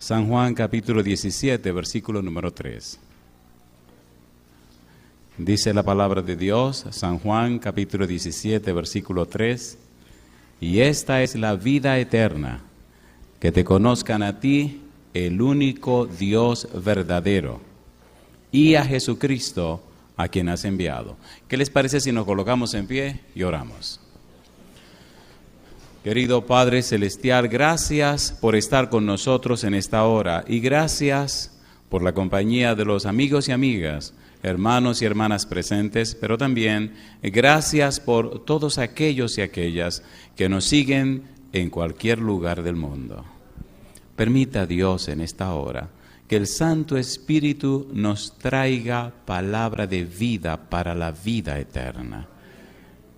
San Juan capítulo 17, versículo número 3. Dice la palabra de Dios, San Juan capítulo 17, versículo 3. Y esta es la vida eterna, que te conozcan a ti, el único Dios verdadero, y a Jesucristo, a quien has enviado. ¿Qué les parece si nos colocamos en pie y oramos? Querido Padre Celestial, gracias por estar con nosotros en esta hora y gracias por la compañía de los amigos y amigas, hermanos y hermanas presentes, pero también gracias por todos aquellos y aquellas que nos siguen en cualquier lugar del mundo. Permita Dios en esta hora que el Santo Espíritu nos traiga palabra de vida para la vida eterna.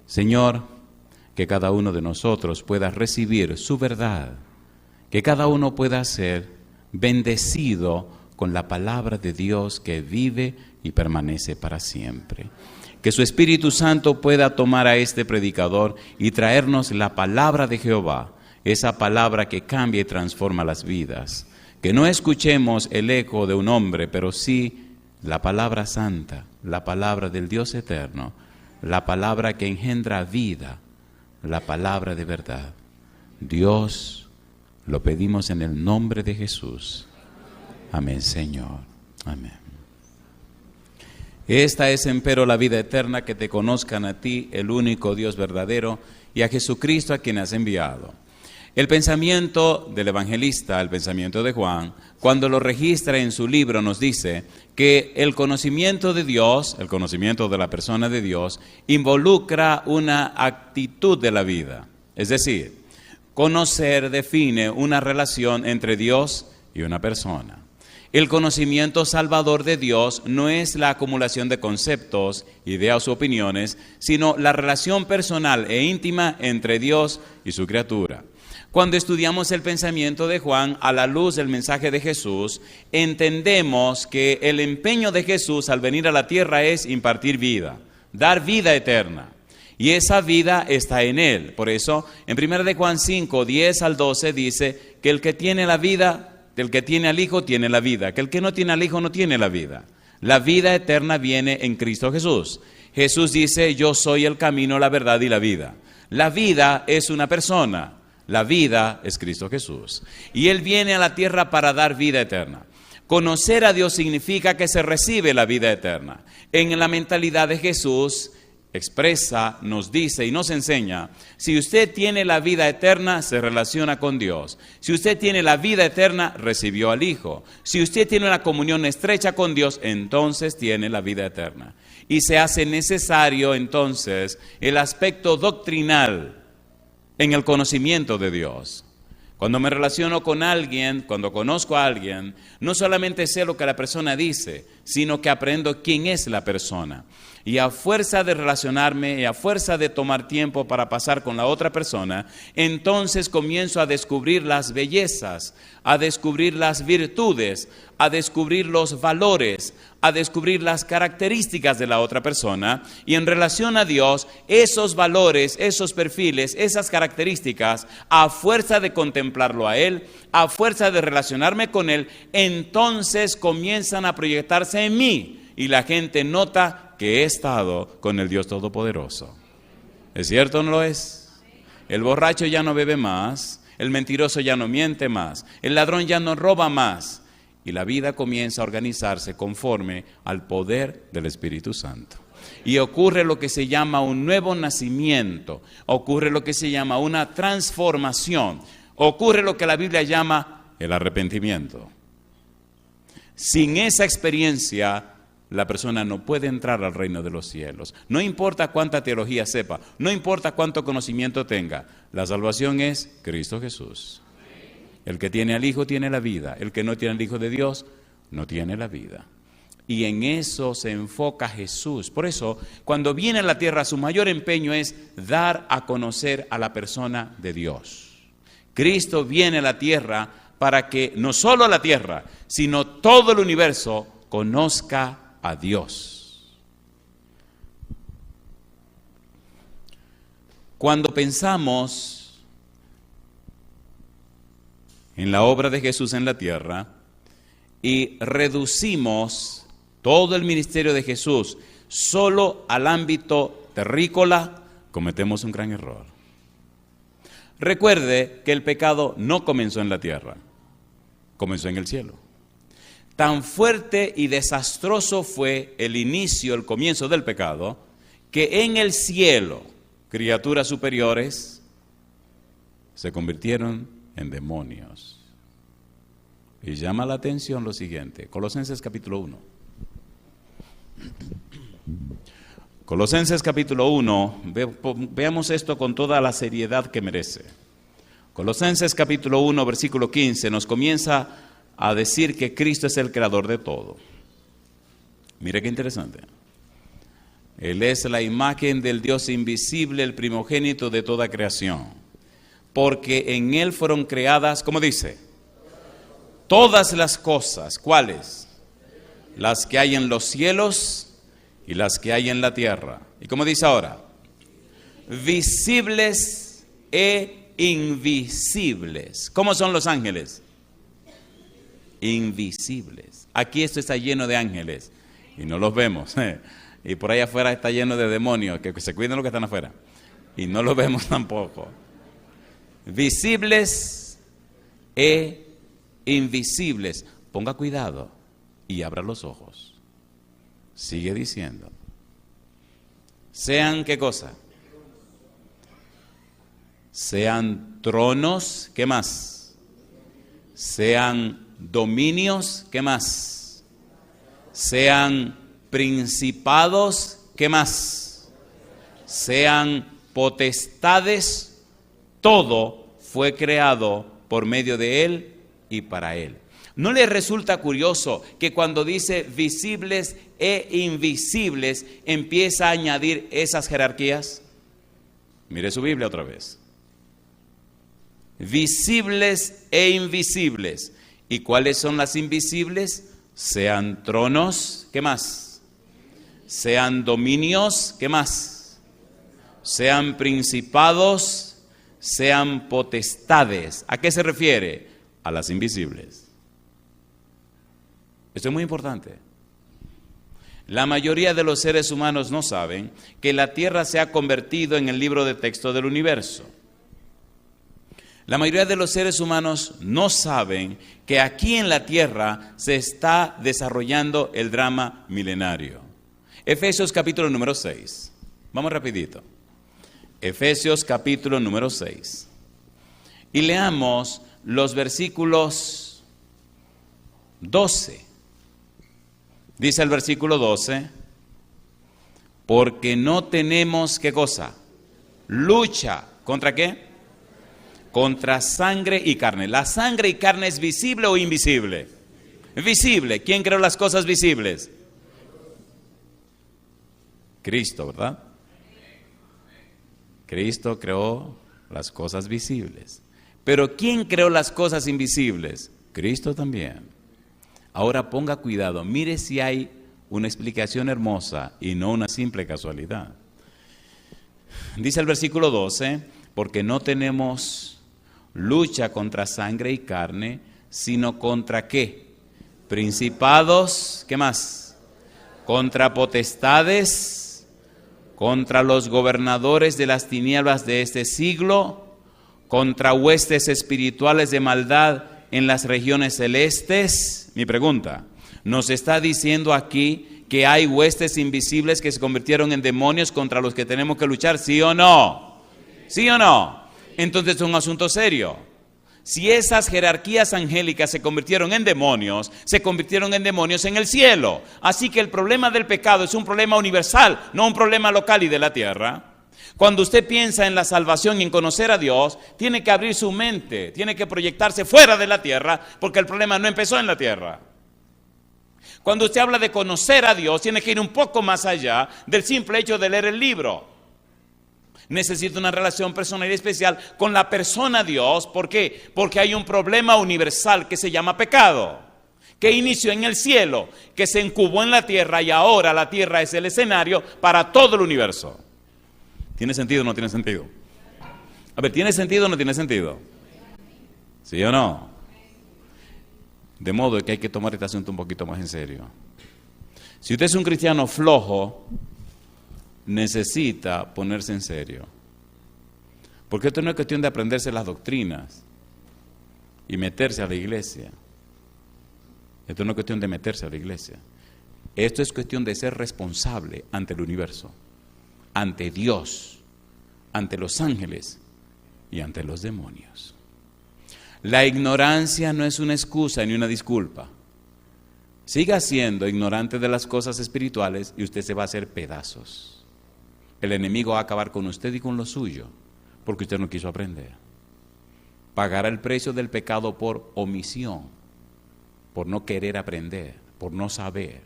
Señor, que cada uno de nosotros pueda recibir su verdad, que cada uno pueda ser bendecido con la palabra de Dios que vive y permanece para siempre. Que su Espíritu Santo pueda tomar a este predicador y traernos la palabra de Jehová, esa palabra que cambia y transforma las vidas. Que no escuchemos el eco de un hombre, pero sí la palabra santa, la palabra del Dios eterno, la palabra que engendra vida, la palabra de verdad. Dios, lo pedimos en el nombre de Jesús. Amén, Señor. Amén. Esta es, empero, la vida eterna, que te conozcan a ti, el único Dios verdadero, y a Jesucristo, a quien has enviado. El pensamiento del evangelista, el pensamiento de Juan, cuando lo registra en su libro, nos dice que el conocimiento de Dios, el conocimiento de la persona de Dios, involucra una actitud de la vida. Es decir, conocer define una relación entre Dios y una persona. El conocimiento salvador de Dios no es la acumulación de conceptos, ideas u opiniones, sino la relación personal e íntima entre Dios y su criatura. Cuando estudiamos el pensamiento de Juan a la luz del mensaje de Jesús, entendemos que el empeño de Jesús al venir a la tierra es impartir vida, dar vida eterna. Y esa vida está en Él. Por eso, en 1 de Juan 5, 10 al 12 dice que el que tiene la vida, el que tiene al Hijo tiene la vida, que el que no tiene al Hijo no tiene la vida. La vida eterna viene en Cristo Jesús. Jesús dice, yo soy el camino, la verdad y la vida. La vida es una persona. La vida es Cristo Jesús. Y Él viene a la tierra para dar vida eterna. Conocer a Dios significa que se recibe la vida eterna. En la mentalidad de Jesús expresa, nos dice y nos enseña, si usted tiene la vida eterna, se relaciona con Dios. Si usted tiene la vida eterna, recibió al Hijo. Si usted tiene una comunión estrecha con Dios, entonces tiene la vida eterna. Y se hace necesario entonces el aspecto doctrinal en el conocimiento de Dios. Cuando me relaciono con alguien, cuando conozco a alguien, no solamente sé lo que la persona dice, sino que aprendo quién es la persona. Y a fuerza de relacionarme y a fuerza de tomar tiempo para pasar con la otra persona, entonces comienzo a descubrir las bellezas, a descubrir las virtudes, a descubrir los valores, a descubrir las características de la otra persona. Y en relación a Dios, esos valores, esos perfiles, esas características, a fuerza de contemplarlo a Él, a fuerza de relacionarme con Él, entonces comienzan a proyectarse en mí. Y la gente nota que he estado con el Dios Todopoderoso. ¿Es cierto o no lo es? El borracho ya no bebe más, el mentiroso ya no miente más, el ladrón ya no roba más. Y la vida comienza a organizarse conforme al poder del Espíritu Santo. Y ocurre lo que se llama un nuevo nacimiento, ocurre lo que se llama una transformación, ocurre lo que la Biblia llama el arrepentimiento. Sin esa experiencia, la persona no puede entrar al reino de los cielos. No importa cuánta teología sepa, no importa cuánto conocimiento tenga, la salvación es Cristo Jesús. El que tiene al Hijo tiene la vida, el que no tiene al Hijo de Dios no tiene la vida. Y en eso se enfoca Jesús. Por eso, cuando viene a la tierra, su mayor empeño es dar a conocer a la persona de Dios. Cristo viene a la tierra para que no solo la tierra, sino todo el universo conozca a Dios. Cuando pensamos en la obra de Jesús en la tierra y reducimos todo el ministerio de Jesús solo al ámbito terrícola, cometemos un gran error. Recuerde que el pecado no comenzó en la tierra, comenzó en el cielo. Tan fuerte y desastroso fue el inicio, el comienzo del pecado, que en el cielo criaturas superiores se convirtieron en demonios. Y llama la atención lo siguiente, Colosenses capítulo 1. Colosenses capítulo 1, veamos esto con toda la seriedad que merece. Colosenses capítulo 1, versículo 15, nos comienza a decir que Cristo es el creador de todo. Mire qué interesante. Él es la imagen del Dios invisible, el primogénito de toda creación. Porque en Él fueron creadas, ¿cómo dice? Todas las cosas. ¿Cuáles? Las que hay en los cielos y las que hay en la tierra. ¿Y cómo dice ahora? Visibles e invisibles. ¿Cómo son los ángeles? Invisibles. Aquí esto está lleno de ángeles y no los vemos. Y por ahí afuera está lleno de demonios, que se cuiden los que están afuera. Y no los vemos tampoco. Visibles e invisibles. Ponga cuidado y abra los ojos. Sigue diciendo. Sean, ¿qué cosa? Sean tronos, ¿qué más? Sean dominios, ¿qué más? Sean principados, ¿qué más? Sean potestades, todo fue creado por medio de Él y para Él. ¿No les resulta curioso que cuando dice visibles e invisibles empieza a añadir esas jerarquías? Mire su Biblia otra vez. Visibles e invisibles. ¿Y cuáles son las invisibles? Sean tronos, ¿qué más? Sean dominios, ¿qué más? Sean principados, sean potestades. ¿A qué se refiere? A las invisibles. Esto es muy importante. La mayoría de los seres humanos no saben que la Tierra se ha convertido en el libro de texto del universo. La mayoría de los seres humanos no saben que aquí en la Tierra se está desarrollando el drama milenario. Efesios capítulo número 6. Vamos rapidito. Efesios capítulo número 6. Y leamos los versículos 12. Dice el versículo 12, porque no tenemos, ¿qué cosa? Lucha. ¿Contra qué? Contra sangre y carne. ¿La sangre y carne es visible o invisible? Visible. ¿Quién creó las cosas visibles? Cristo, ¿verdad? Cristo creó las cosas visibles. Pero ¿quién creó las cosas invisibles? Cristo también. Ahora ponga cuidado, mire si hay una explicación hermosa y no una simple casualidad. Dice el versículo 12, porque no tenemos lucha contra sangre y carne, sino contra ¿qué? Principados, ¿qué más? Contra potestades, contra los gobernadores de las tinieblas de este siglo, contra huestes espirituales de maldad en las regiones celestes. Mi pregunta, ¿nos está diciendo aquí que hay huestes invisibles que se convirtieron en demonios contra los que tenemos que luchar? ¿Sí o no? ¿Sí o no? Entonces es un asunto serio. Si esas jerarquías angélicas se convirtieron en demonios, se convirtieron en demonios en el cielo. Así que el problema del pecado es un problema universal, no un problema local y de la tierra. Cuando usted piensa en la salvación y en conocer a Dios, tiene que abrir su mente, tiene que proyectarse fuera de la tierra, porque el problema no empezó en la tierra. Cuando usted habla de conocer a Dios, tiene que ir un poco más allá del simple hecho de leer el libro. Necesita una relación personal y especial con la persona Dios. ¿Por qué? Porque hay un problema universal que se llama pecado, que inició en el cielo, que se incubó en la tierra y ahora la tierra es el escenario para todo el universo. ¿Tiene sentido o no tiene sentido? A ver, ¿tiene sentido o no tiene sentido? ¿Sí o no? De modo que hay que tomar este asunto un poquito más en serio. Si usted es un cristiano flojo, necesita ponerse en serio. Porque esto no es cuestión de aprenderse las doctrinas y meterse a la iglesia. Esto no es cuestión de meterse a la iglesia. Esto es cuestión de ser responsable ante el universo, ante Dios, ante los ángeles y ante los demonios. La ignorancia no es una excusa ni una disculpa. Siga siendo ignorante de las cosas espirituales y usted se va a hacer pedazos. El enemigo va a acabar con usted y con lo suyo, porque usted no quiso aprender. Pagará el precio del pecado por omisión, por no querer aprender, por no saber.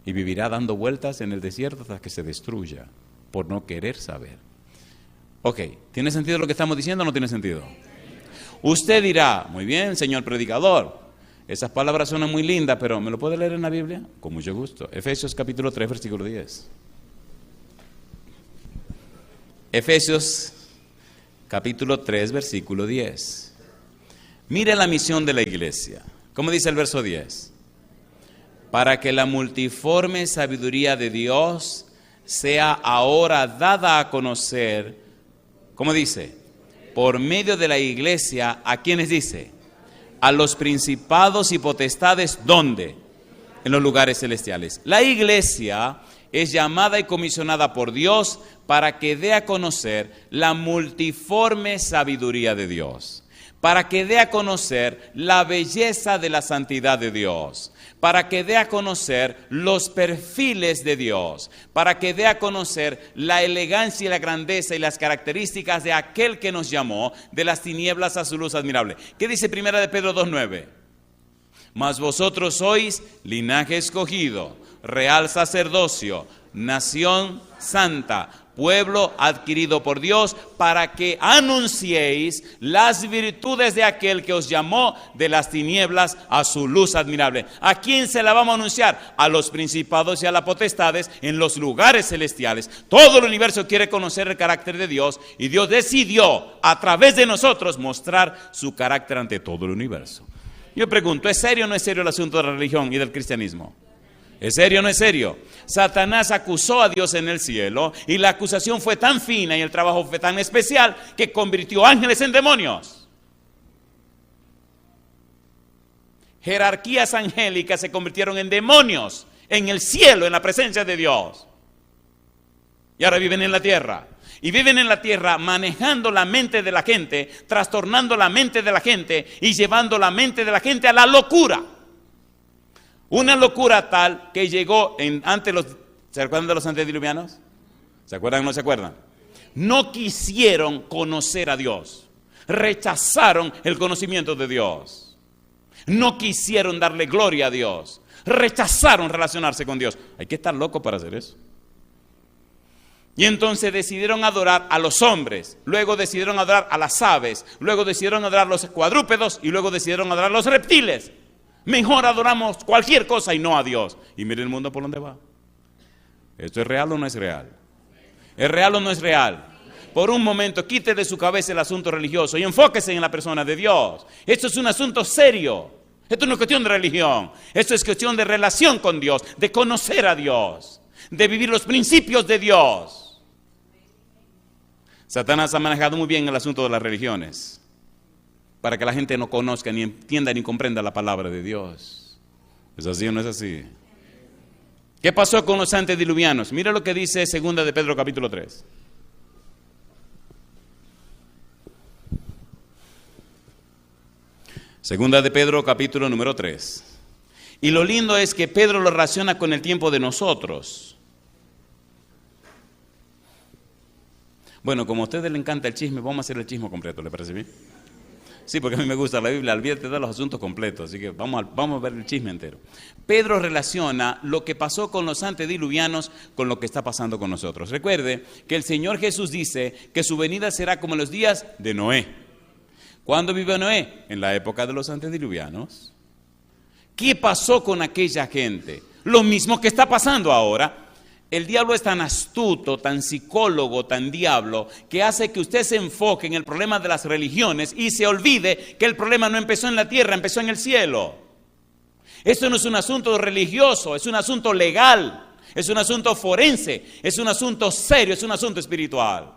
Y vivirá dando vueltas en el desierto hasta que se destruya, por no querer saber. Ok, ¿tiene sentido lo que estamos diciendo o no tiene sentido? Usted dirá, muy bien, señor predicador, esas palabras suenan muy lindas, pero ¿me lo puede leer en la Biblia? Con mucho gusto. Efesios capítulo 3, versículo 10. Efesios capítulo 3, versículo 10. Mire la misión de la iglesia. ¿Cómo dice el verso 10? Para que la multiforme sabiduría de Dios sea ahora dada a conocer, ¿cómo dice? Por medio de la iglesia, ¿a quiénes dice? A los principados y potestades, ¿dónde? En los lugares celestiales. La iglesia es llamada y comisionada por Dios para que dé a conocer la multiforme sabiduría de Dios, para que dé a conocer la belleza de la santidad de Dios, para que dé a conocer los perfiles de Dios, para que dé a conocer la elegancia y la grandeza y las características de aquel que nos llamó de las tinieblas a su luz admirable. ¿Qué dice 1 de Pedro 2:9? Mas vosotros sois linaje escogido, real sacerdocio, nación santa, pueblo adquirido por Dios, para que anunciéis las virtudes de aquel que os llamó de las tinieblas a su luz admirable. ¿A quién se la vamos a anunciar? A los principados y a las potestades en los lugares celestiales. Todo el universo quiere conocer el carácter de Dios y Dios decidió a través de nosotros mostrar su carácter ante todo el universo. Yo pregunto, ¿es serio o no es serio el asunto de la religión y del cristianismo? ¿Es serio o no es serio? Satanás acusó a Dios en el cielo y la acusación fue tan fina y el trabajo fue tan especial que convirtió ángeles en demonios. Jerarquías angélicas se convirtieron en demonios en el cielo, en la presencia de Dios. Y ahora viven en la tierra. Y viven en la tierra manejando la mente de la gente, trastornando la mente de la gente y llevando la mente de la gente a la locura. Una locura tal que llegó ¿se acuerdan de los antediluvianos? ¿Se acuerdan o no se acuerdan? No quisieron conocer a Dios. Rechazaron el conocimiento de Dios. No quisieron darle gloria a Dios. Rechazaron relacionarse con Dios. Hay que estar loco para hacer eso. Y entonces decidieron adorar a los hombres, luego decidieron adorar a las aves, luego decidieron adorar a los cuadrúpedos y luego decidieron adorar a los reptiles. Mejor adoramos cualquier cosa y no a Dios. Y mire el mundo por donde va. ¿Esto es real o no es real? ¿Es real o no es real? Por un momento quite de su cabeza el asunto religioso y enfóquese en la persona de Dios. Esto es un asunto serio. Esto no es cuestión de religión. Esto es cuestión de relación con Dios, de conocer a Dios, de vivir los principios de Dios. Satanás ha manejado muy bien el asunto de las religiones para que la gente no conozca, ni entienda, ni comprenda la palabra de Dios. ¿Es así o no es así? ¿Qué pasó con los antediluvianos? Mira lo que dice 2 de Pedro capítulo 3. Segunda de Pedro capítulo número 3. Y lo lindo es que Pedro lo relaciona con el tiempo de nosotros. Bueno, como a ustedes les encanta el chisme, vamos a hacer el chisme completo, ¿le parece bien? Sí, porque a mí me gusta la Biblia, olvídate de los asuntos completos, así que vamos a ver el chisme entero. Pedro relaciona lo que pasó con los antediluvianos con lo que está pasando con nosotros. Recuerde que el Señor Jesús dice que su venida será como en los días de Noé. ¿Cuándo vivió Noé? En la época de los antediluvianos. ¿Qué pasó con aquella gente? Lo mismo que está pasando ahora. El diablo es tan astuto, tan psicólogo, tan diablo, que hace que usted se enfoque en el problema de las religiones y se olvide que el problema no empezó en la tierra, empezó en el cielo. Esto no es un asunto religioso, es un asunto legal, es un asunto forense, es un asunto serio, es un asunto espiritual.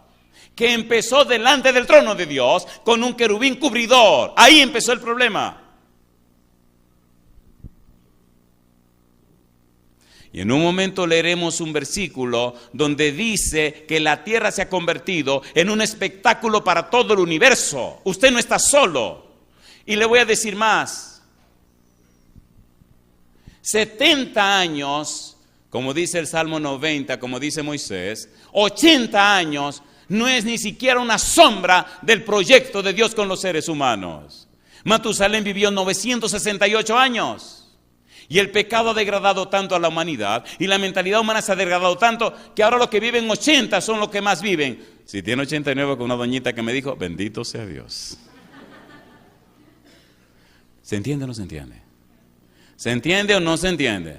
Que empezó delante del trono de Dios con un querubín cubridor. Ahí empezó el problema. Y en un momento leeremos un versículo donde dice que la tierra se ha convertido en un espectáculo para todo el universo. Usted no está solo. Y le voy a decir más. 70 años, como dice el Salmo 90, como dice Moisés, 80 años no es ni siquiera una sombra del proyecto de Dios con los seres humanos. Matusalén vivió 968 años. Y el pecado ha degradado tanto a la humanidad y la mentalidad humana se ha degradado tanto que ahora los que viven 80 son los que más viven. Si tiene 89, con una doñita que me dijo, bendito sea Dios. ¿Se entiende o no se entiende? ¿Se entiende o no se entiende?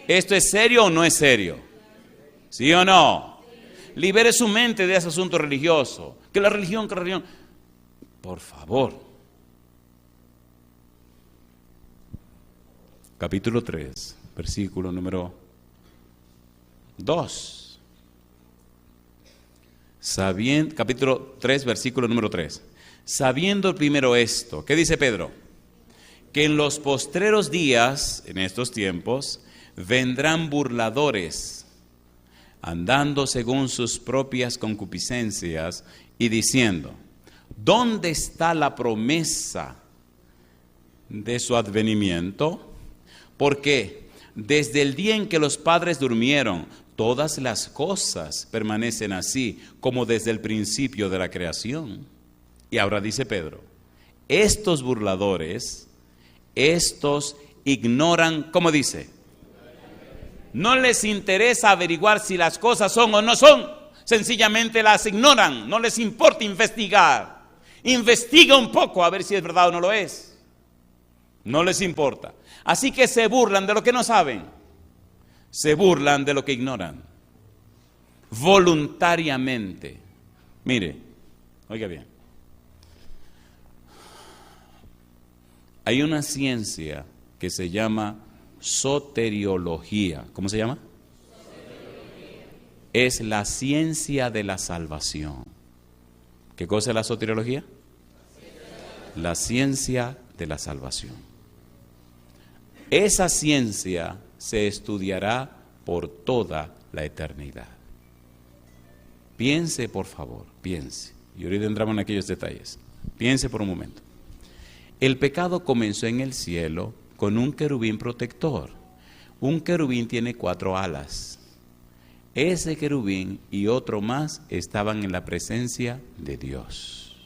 ¿Esto es serio o no es serio? ¿Sí o no? Libere su mente de ese asunto religioso. Que la religión. Por favor. Capítulo 3, versículo número 2. Capítulo 3, versículo número 3. Sabiendo primero esto, ¿qué dice Pedro? Que en los postreros días, en estos tiempos, vendrán burladores, andando según sus propias concupiscencias y diciendo, ¿dónde está la promesa de su advenimiento? Porque desde el día en que los padres durmieron, todas las cosas permanecen así, como desde el principio de la creación. Y ahora dice Pedro, estos burladores, estos ignoran, ¿cómo dice? No les interesa averiguar si las cosas son o no son, sencillamente las ignoran, no les importa investigar. Investiga un poco a ver si es verdad o no lo es. No les importa. Así que se burlan de lo que no saben, se burlan de lo que ignoran, voluntariamente. Mire, oiga bien, hay una ciencia que se llama soteriología. ¿Cómo se llama? Soteriología. Es la ciencia de la salvación. ¿Qué cosa es la soteriología? La ciencia de la salvación. Esa ciencia se estudiará por toda la eternidad. Piense, por favor, piense. Y ahorita entramos en aquellos detalles. Piense por un momento. El pecado comenzó en el cielo con un querubín protector. Un querubín tiene 4 alas. Ese querubín y otro más estaban en la presencia de Dios.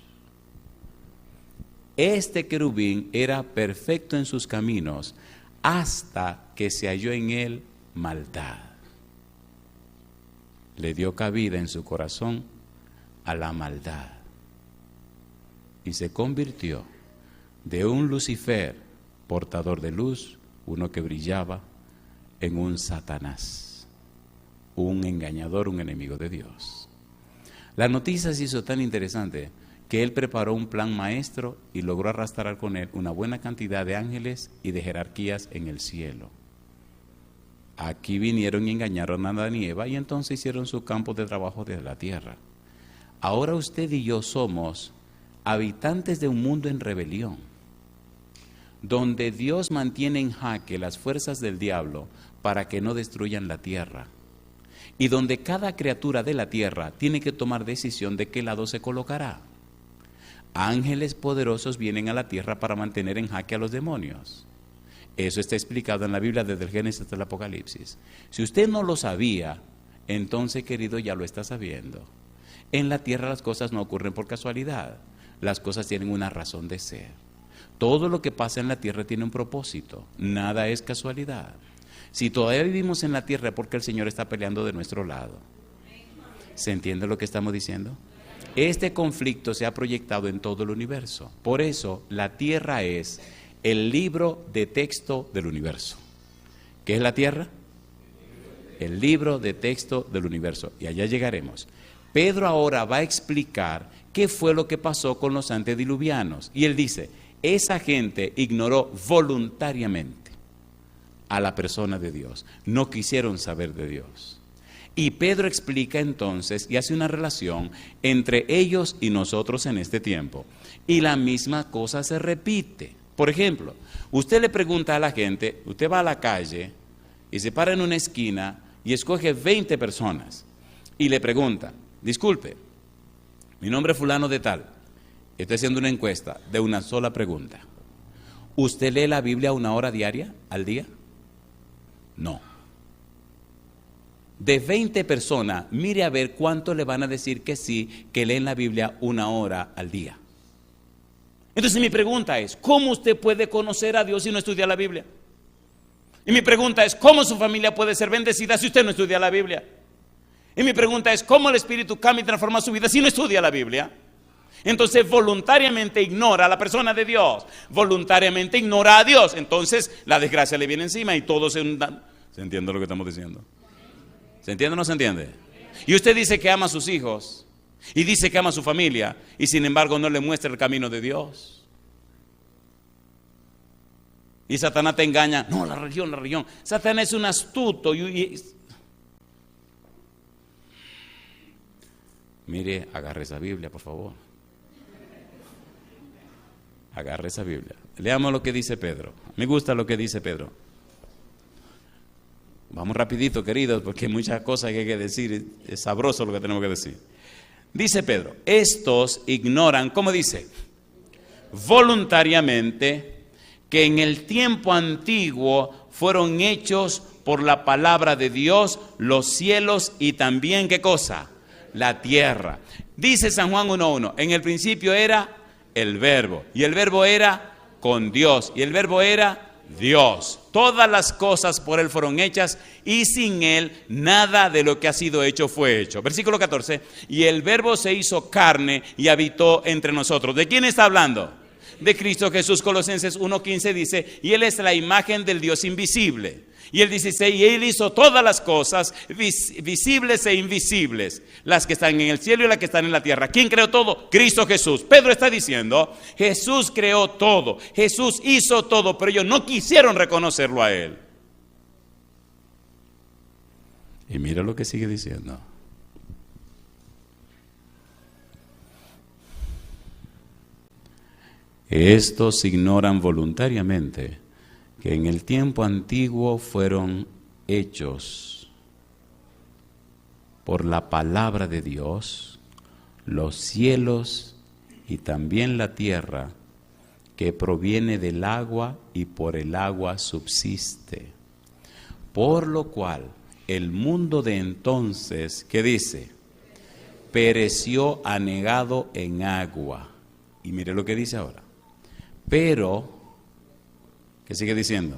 Este querubín era perfecto en sus caminos, hasta que se halló en él maldad. Le dio cabida en su corazón a la maldad. Y se convirtió de un Lucifer, portador de luz, uno que brillaba, en un Satanás, un engañador, un enemigo de Dios. La noticia se hizo tan interesante que él preparó un plan maestro y logró arrastrar con él una buena cantidad de ángeles y de jerarquías en el cielo. Aquí vinieron y engañaron a Adán y Eva y entonces hicieron su campo de trabajo desde la tierra. Ahora usted y yo somos habitantes de un mundo en rebelión, donde Dios mantiene en jaque las fuerzas del diablo para que no destruyan la tierra, y donde cada criatura de la tierra tiene que tomar decisión de qué lado se colocará. Ángeles poderosos vienen a la tierra para mantener en jaque a los demonios. Eso está explicado en la Biblia desde el Génesis hasta el Apocalipsis. Si usted no lo sabía, entonces, querido, ya lo está sabiendo. En la tierra las cosas no ocurren por casualidad. Las cosas tienen una razón de ser. Todo lo que pasa en la tierra tiene un propósito. Nada es casualidad. Si todavía vivimos en la tierra es porque el Señor está peleando de nuestro lado. ¿Se entiende lo que estamos diciendo? Este conflicto se ha proyectado en todo el universo. Por eso la tierra es el libro de texto del universo. ¿Qué es la tierra? El libro de texto del universo. Y allá llegaremos. Pedro ahora va a explicar qué fue lo que pasó con los antediluvianos. Y él dice, esa gente ignoró voluntariamente. a la persona de Dios. No quisieron saber de Dios. Y Pedro explica entonces y hace una relación entre ellos y nosotros en este tiempo. Y la misma cosa se repite. Por ejemplo, usted le pregunta a la gente, usted va a la calle y se para en una esquina y escoge 20 personas y le pregunta, disculpe, mi nombre es fulano de tal, estoy haciendo una encuesta de una sola pregunta. ¿Usted lee la Biblia 1 hora diaria, al día? No. De 20 personas, mire a ver cuánto le van a decir que sí, que leen la Biblia 1 hora al día. Entonces mi pregunta es, ¿cómo usted puede conocer a Dios si no estudia la Biblia? Y mi pregunta es, ¿cómo su familia puede ser bendecida si usted no estudia la Biblia? Y mi pregunta es, ¿cómo el Espíritu cambia y transforma su vida si no estudia la Biblia? Entonces voluntariamente ignora a la persona de Dios, voluntariamente ignora a Dios, entonces la desgracia le viene encima y todo se entiende lo que estamos diciendo. ¿Se entiende o no se entiende? Y usted dice que ama a sus hijos y dice que ama a su familia y sin embargo no le muestra el camino de Dios. Y Satanás te engaña. No, la religión. Satanás es un astuto. Mire, agarre esa Biblia, por favor. Agarre esa Biblia. Leamos lo que dice Pedro. Me gusta lo que dice Pedro. Vamos rapidito, queridos, porque hay muchas cosas que hay que decir. Es sabroso lo que tenemos que decir. Dice Pedro, estos ignoran, ¿cómo dice? Voluntariamente, que en el tiempo antiguo fueron hechos por la palabra de Dios los cielos y también, ¿qué cosa? La tierra. Dice San Juan 1:1, en el principio era el verbo, y el verbo era con Dios, y el verbo era Dios. Todas las cosas por Él fueron hechas y sin Él nada de lo que ha sido hecho fue hecho. Versículo 14, y el verbo se hizo carne y habitó entre nosotros. ¿De quién está hablando? De Cristo Jesús. Colosenses 1:15 dice, y Él es la imagen del Dios invisible. Y el 16, y Él hizo todas las cosas, visibles e invisibles, las que están en el cielo y las que están en la tierra. ¿Quién creó todo? Cristo Jesús. Pedro está diciendo, Jesús creó todo, Jesús hizo todo, pero ellos no quisieron reconocerlo a Él. Y mira lo que sigue diciendo. Estos ignoran voluntariamente que en el tiempo antiguo fueron hechos por la palabra de Dios los cielos y también la tierra, que proviene del agua y por el agua subsiste. Por lo cual el mundo de entonces, ¿qué dice? Pereció anegado en agua. Y mire lo que dice ahora. Pero, ¿qué sigue diciendo?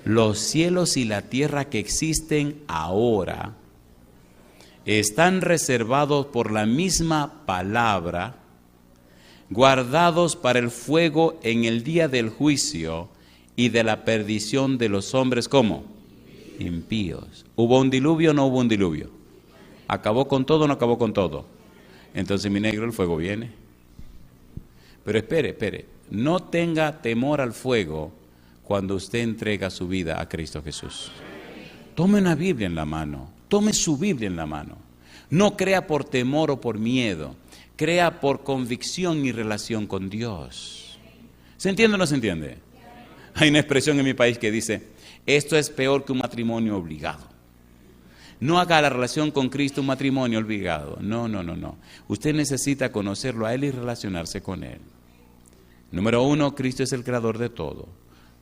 Los cielos y la tierra que existen ahora están reservados por la misma palabra, guardados para el fuego en el día del juicio y de la perdición de los hombres, ¿cómo? Impíos. ¿Hubo un diluvio o no hubo un diluvio? ¿Acabó con todo o no acabó con todo? Entonces, mi negro, el fuego viene. Pero espere. No tenga temor al fuego cuando usted entrega su vida a Cristo Jesús. Tome una Biblia en la mano. Tome su Biblia en la mano. No crea por temor o por miedo. Crea por convicción y relación con Dios. ¿Se entiende o no se entiende? Hay una expresión en mi país que dice, esto es peor que un matrimonio obligado. No haga la relación con Cristo un matrimonio obligado. No. Usted necesita conocerlo a Él y relacionarse con Él. Número 1, Cristo es el creador de todo.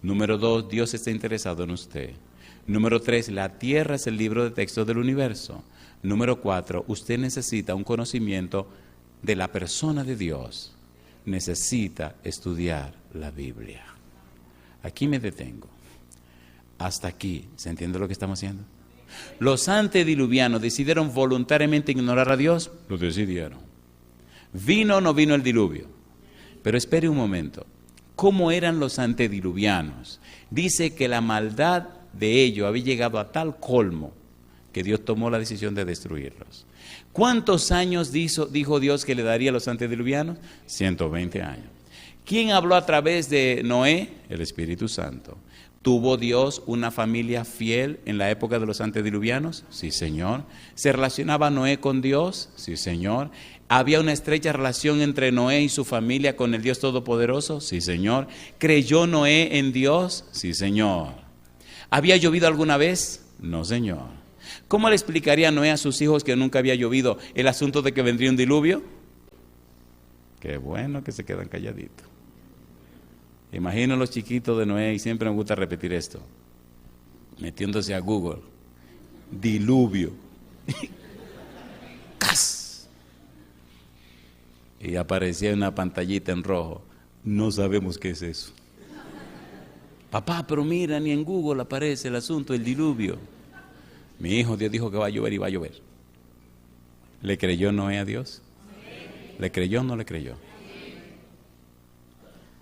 Número 2, Dios está interesado en usted. Número 3, la tierra es el libro de texto del universo. Número 4, usted necesita un conocimiento de la persona de Dios. Necesita estudiar la Biblia. Aquí me detengo. Hasta aquí. ¿Se entiende lo que estamos haciendo? Los antediluvianos decidieron voluntariamente ignorar a Dios. Lo decidieron. ¿Vino o no vino el diluvio? Pero espere un momento. ¿Cómo eran los antediluvianos? Dice que la maldad de ellos había llegado a tal colmo que Dios tomó la decisión de destruirlos. ¿Cuántos años dijo Dios que le daría a los antediluvianos? 120 años. ¿Quién habló a través de Noé? El Espíritu Santo. ¿Tuvo Dios una familia fiel en la época de los antediluvianos? Sí, Señor. ¿Se relacionaba Noé con Dios? Sí, Señor. ¿Había una estrecha relación entre Noé y su familia con el Dios Todopoderoso? Sí, Señor. ¿Creyó Noé en Dios? Sí, Señor. ¿Había llovido alguna vez? No, Señor. ¿Cómo le explicaría Noé a sus hijos que nunca había llovido el asunto de que vendría un diluvio? Qué bueno que se quedan calladitos. Imagino los chiquitos de Noé, y siempre me gusta repetir esto, metiéndose a Google, diluvio, ¡cas! Y aparecía una pantallita en rojo, no sabemos qué es eso. Papá, pero mira, ni en Google aparece el asunto del diluvio. Mi hijo, Dios dijo que va a llover y va a llover. ¿Le creyó Noé a Dios? ¿Le creyó o no le creyó?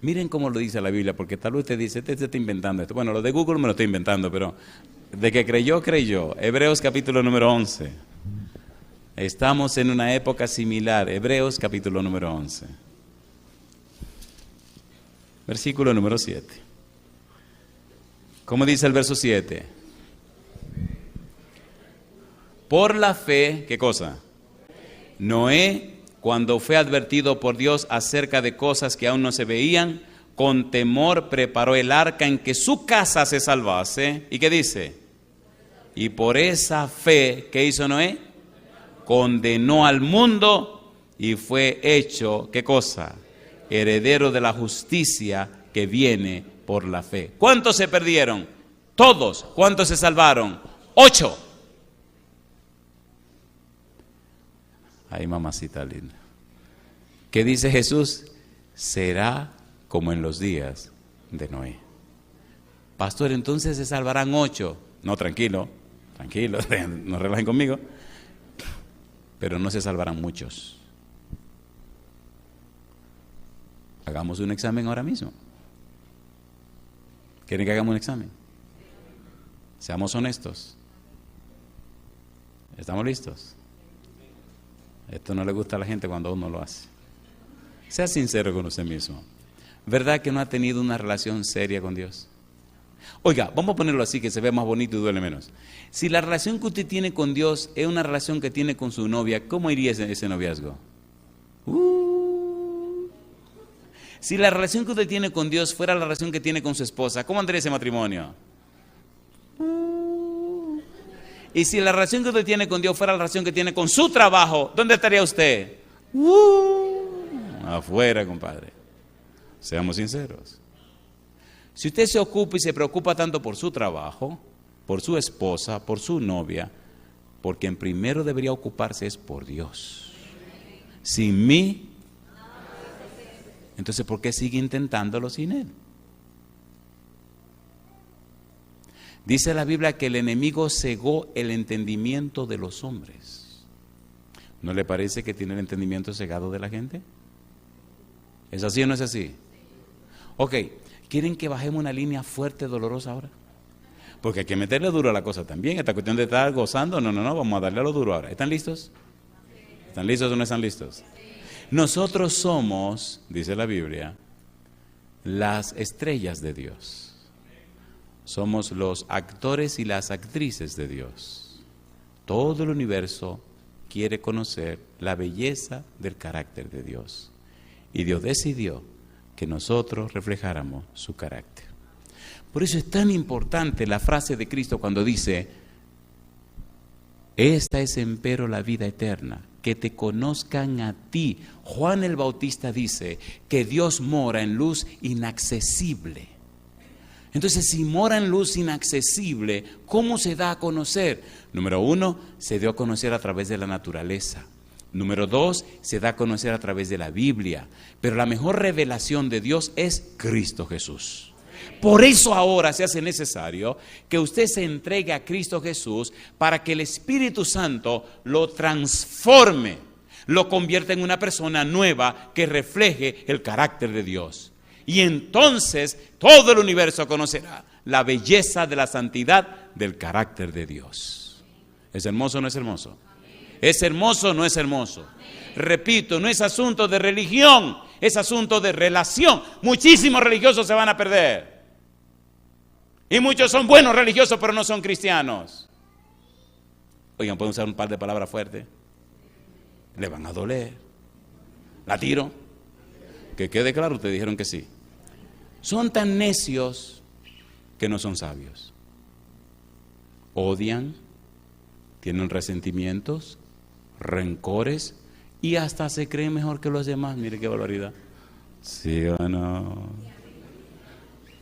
Miren cómo lo dice la Biblia, porque tal vez usted dice, este se está inventando esto. Bueno, lo de Google me lo estoy inventando, pero de que creyó, creyó. Hebreos capítulo número 11. Estamos en una época similar. Hebreos capítulo número 11. Versículo número 7. ¿Cómo dice el verso 7? Por la fe, ¿qué cosa? Noé, cuando fue advertido por Dios acerca de cosas que aún no se veían, con temor preparó el arca en que su casa se salvase. ¿Y qué dice? Y por esa fe, ¿qué hizo Noé? Condenó al mundo y fue hecho, ¿qué cosa? Heredero de la justicia que viene por la fe. ¿Cuántos se perdieron? Todos. ¿Cuántos se salvaron? 8. Ay, mamacita linda. ¿Qué dice Jesús? Será como en los días de Noé. Pastor, entonces se salvarán 8. No, tranquilo, no relajen conmigo. Pero no se salvarán muchos. Hagamos un examen ahora mismo. ¿Quieren que hagamos un examen? Seamos honestos. ¿Estamos listos? Esto no le gusta a la gente cuando uno lo hace. Sea sincero con usted mismo. ¿Verdad que no ha tenido una relación seria con Dios? Oiga, vamos a ponerlo así que se ve más bonito y duele menos. Si la relación que usted tiene con Dios es una relación que tiene con su novia, ¿cómo iría ese noviazgo? Si la relación que usted tiene con Dios fuera la relación que tiene con su esposa, ¿cómo andaría ese matrimonio? Y si la relación que usted tiene con Dios fuera la relación que tiene con su trabajo, ¿dónde estaría usted? Afuera, compadre. Seamos sinceros. Si usted se ocupa y se preocupa tanto por su trabajo, por su esposa, por su novia, por quien primero debería ocuparse es por Dios. Sin mí, entonces ¿por qué sigue intentándolo sin Él? Dice la Biblia que el enemigo cegó el entendimiento de los hombres. ¿No le parece que tiene el entendimiento cegado de la gente? ¿Es así o no es así? Ok, ¿quieren que bajemos una línea fuerte, dolorosa ahora? Porque hay que meterle duro a la cosa también. Esta cuestión de estar gozando, no, vamos a darle a lo duro ahora. ¿Están listos? ¿Están listos o no están listos? Nosotros somos, dice la Biblia, las estrellas de Dios. Somos los actores y las actrices de Dios. Todo el universo quiere conocer la belleza del carácter de Dios. Y Dios decidió que nosotros reflejáramos su carácter. Por eso es tan importante la frase de Cristo cuando dice: esta es empero la vida eterna, que te conozcan a ti. Juan el Bautista dice que Dios mora en luz inaccesible. Entonces, si mora en luz inaccesible, ¿cómo se da a conocer? Número 1, se dio a conocer a través de la naturaleza. Número 2, se da a conocer a través de la Biblia. Pero la mejor revelación de Dios es Cristo Jesús. Por eso ahora se hace necesario que usted se entregue a Cristo Jesús para que el Espíritu Santo lo transforme, lo convierta en una persona nueva que refleje el carácter de Dios. Y entonces todo el universo conocerá la belleza de la santidad del carácter de Dios. ¿Es hermoso o no es hermoso? ¿Es hermoso o no es hermoso? Repito, no es asunto de religión, Es asunto de relación. Muchísimos religiosos se van a perder. Y muchos son buenos religiosos, pero no son cristianos. Oigan, ¿pueden usar un par de palabras fuertes? Le van a doler. ¿La tiro? Que quede claro, ustedes dijeron que sí. Son tan necios que no son sabios. Odian, tienen resentimientos, rencores y hasta se creen mejor que los demás. Mire qué barbaridad. ¿Sí o no?